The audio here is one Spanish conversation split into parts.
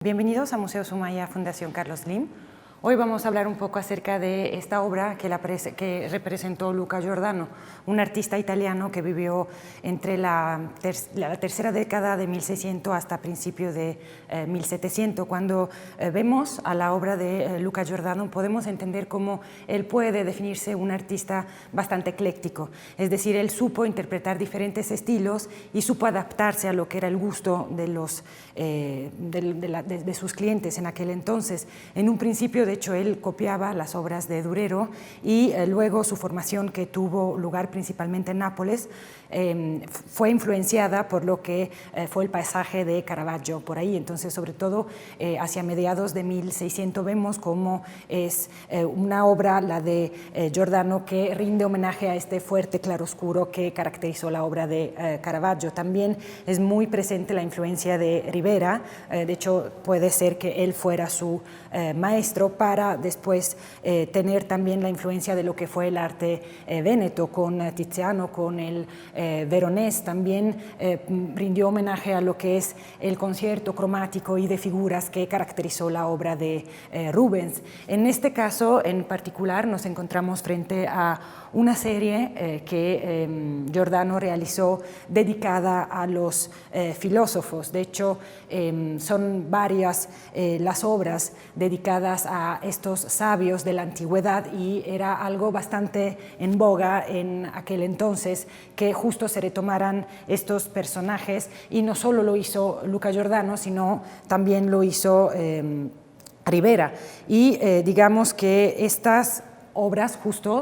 Bienvenidos a Museo Sumaya Fundación Carlos Slim. Hoy vamos a hablar un poco acerca de esta obra que representó Luca Giordano, un artista italiano que vivió entre la tercera década de 1600 hasta principios de 1700. Cuando vemos a la obra de Luca Giordano podemos entender cómo él puede definirse un artista bastante ecléctico, es decir, él supo interpretar diferentes estilos y supo adaptarse a lo que era el gusto de sus clientes en aquel entonces. En un principio, de hecho, él copiaba las obras de Durero y luego su formación, que tuvo lugar principalmente en Nápoles, fue influenciada por lo que fue el paisaje de Caravaggio por ahí. Entonces, sobre todo hacia mediados de 1600 vemos cómo es una obra, la de Giordano, que rinde homenaje a este fuerte claroscuro que caracterizó la obra de Caravaggio. También es muy presente la influencia de Ribera. De hecho, puede ser que él fuera su maestro, para después tener también la influencia de lo que fue el arte véneto con Tiziano, con el veronés. También rindió homenaje a lo que es el concierto cromático y de figuras que caracterizó la obra de Rubens. En este caso en particular nos encontramos frente a una serie que Giordano realizó dedicada a los filósofos. De hecho, son varias las obras dedicadas a estos sabios de la antigüedad, y era algo bastante en boga en aquel entonces que justo se retomaran estos personajes, y no solo lo hizo Luca Giordano, sino también lo hizo Ribera. Y digamos que estas obras justo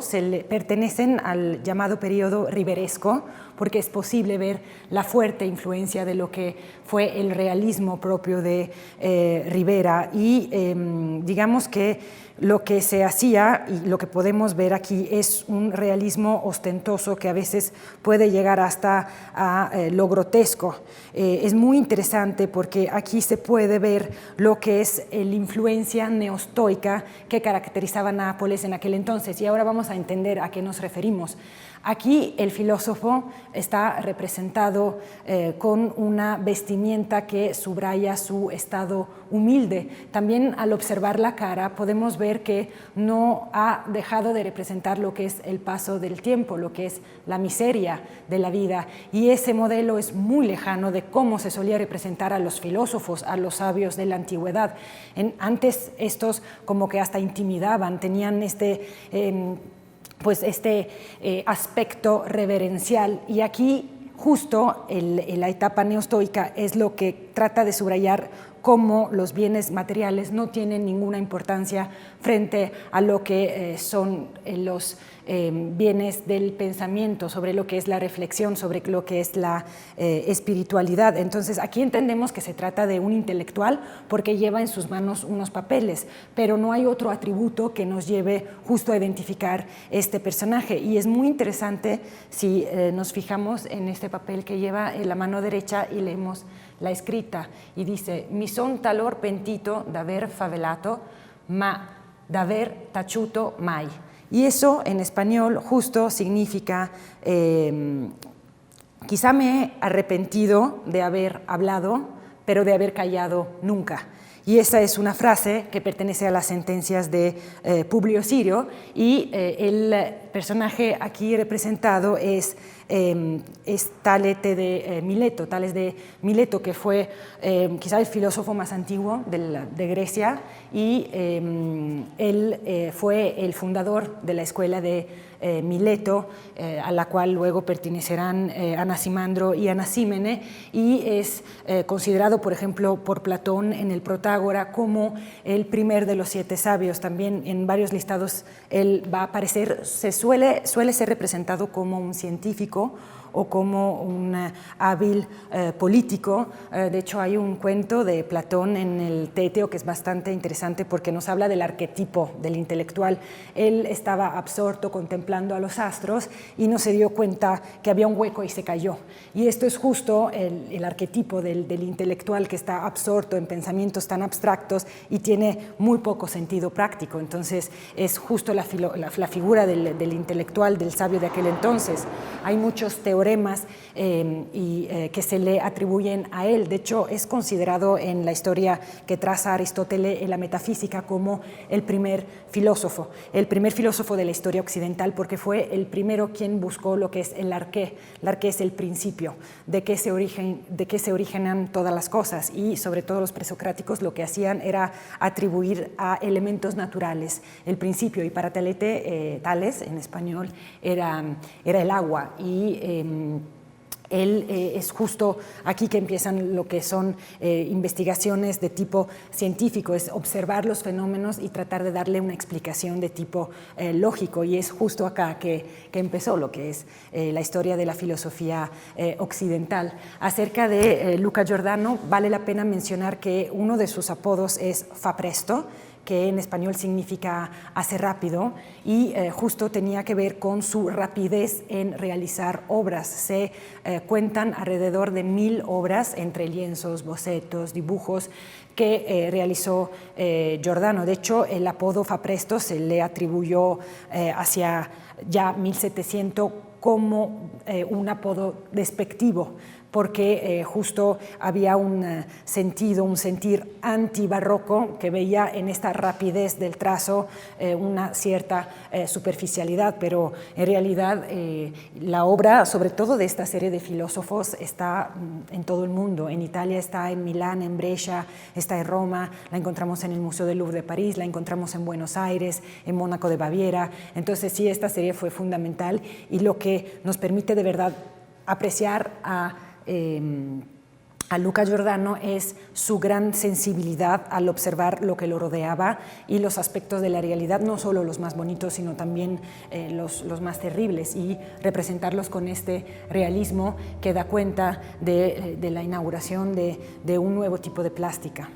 pertenecen al llamado periodo riberesco, porque es posible ver la fuerte influencia de lo que fue el realismo propio de Ribera. Y digamos que lo que se hacía y lo que podemos ver aquí es un realismo ostentoso que a veces puede llegar hasta a lo grotesco. Es muy interesante porque aquí se puede ver lo que es la influencia neostoica que caracterizaba Nápoles en aquel entonces, y ahora vamos a entender a qué nos referimos. Aquí el filósofo está representado con una vestimenta que subraya su estado humilde. También al observar la cara podemos ver que no ha dejado de representar lo que es el paso del tiempo, lo que es la miseria de la vida, y ese modelo es muy lejano de cómo se solía representar a los filósofos, a los sabios de la antigüedad. Antes estos como que hasta intimidaban, tenían este aspecto reverencial, y aquí justo la etapa neostoica es lo que trata de subrayar cómo los bienes materiales no tienen ninguna importancia frente a lo que son los bienes del pensamiento, sobre lo que es la reflexión, sobre lo que es la espiritualidad. Entonces aquí entendemos que se trata de un intelectual porque lleva en sus manos unos papeles, pero no hay otro atributo que nos lleve justo a identificar este personaje. Y es muy interesante si nos fijamos en este papel que lleva en la mano derecha y leemos la escrita, y dice: mi son talor pentito d'aver favelato, ma d'aver taciuto mai. Y eso en español justo significa quizá me he arrepentido de haber hablado, pero de haber callado nunca. Y esa es una frase que pertenece a las sentencias de Publio Sirio, y el personaje aquí representado es Tales de Mileto, que fue quizá el filósofo más antiguo de Grecia, y él fue el fundador de la escuela de Mileto, a la cual luego pertenecerán Anaximandro y Anaxímene, y es considerado, por ejemplo, por Platón en el Protágora como el primer de los 7 sabios. También en varios listados él va a aparecer, suele ser representado como un científico o como un hábil político. De hecho, hay un cuento de Platón en el Téteo que es bastante interesante porque nos habla del arquetipo del intelectual. Él estaba absorto contemplando a los astros y no se dio cuenta que había un hueco y se cayó. Y esto es justo el arquetipo del intelectual, que está absorto en pensamientos tan abstractos y tiene muy poco sentido práctico. Entonces es justo la figura del intelectual, del sabio de aquel entonces. Hay muchos teóricos teoremas que se le atribuyen a él. De hecho, es considerado en la historia que traza Aristóteles en la metafísica como el primer filósofo de la historia occidental, porque fue el primero quien buscó lo que es el arqué. El arqué es el principio, de qué se originan todas las cosas, y sobre todo los presocráticos lo que hacían era atribuir a elementos naturales el principio, y para Tales, en español, era el agua. Y él es justo aquí que empiezan lo que son investigaciones de tipo científico, es observar los fenómenos y tratar de darle una explicación de tipo lógico, y es justo acá que empezó lo que es la historia de la filosofía occidental. Acerca de Luca Giordano, vale la pena mencionar que uno de sus apodos es Fa Presto, que en español significa hace rápido, y justo tenía que ver con su rapidez en realizar obras. Se cuentan alrededor de 1000 obras, entre lienzos, bocetos, dibujos, que realizó Giordano. De hecho, el apodo Fa Presto se le atribuyó hacia ya 1700 como un apodo despectivo, porque justo había un sentir antibarroco que veía en esta rapidez del trazo una cierta superficialidad, pero en realidad la obra, sobre todo de esta serie de filósofos, está en todo el mundo. En Italia está, en Milán, en Brescia, está en Roma, la encontramos en el Museo del Louvre de París, la encontramos en Buenos Aires, en Mónaco de Baviera. Entonces sí, esta serie fue fundamental, y lo que nos permite de verdad apreciar a Luca Giordano es su gran sensibilidad al observar lo que lo rodeaba y los aspectos de la realidad, no solo los más bonitos, sino también los más terribles, y representarlos con este realismo que da cuenta de la inauguración de un nuevo tipo de plástica.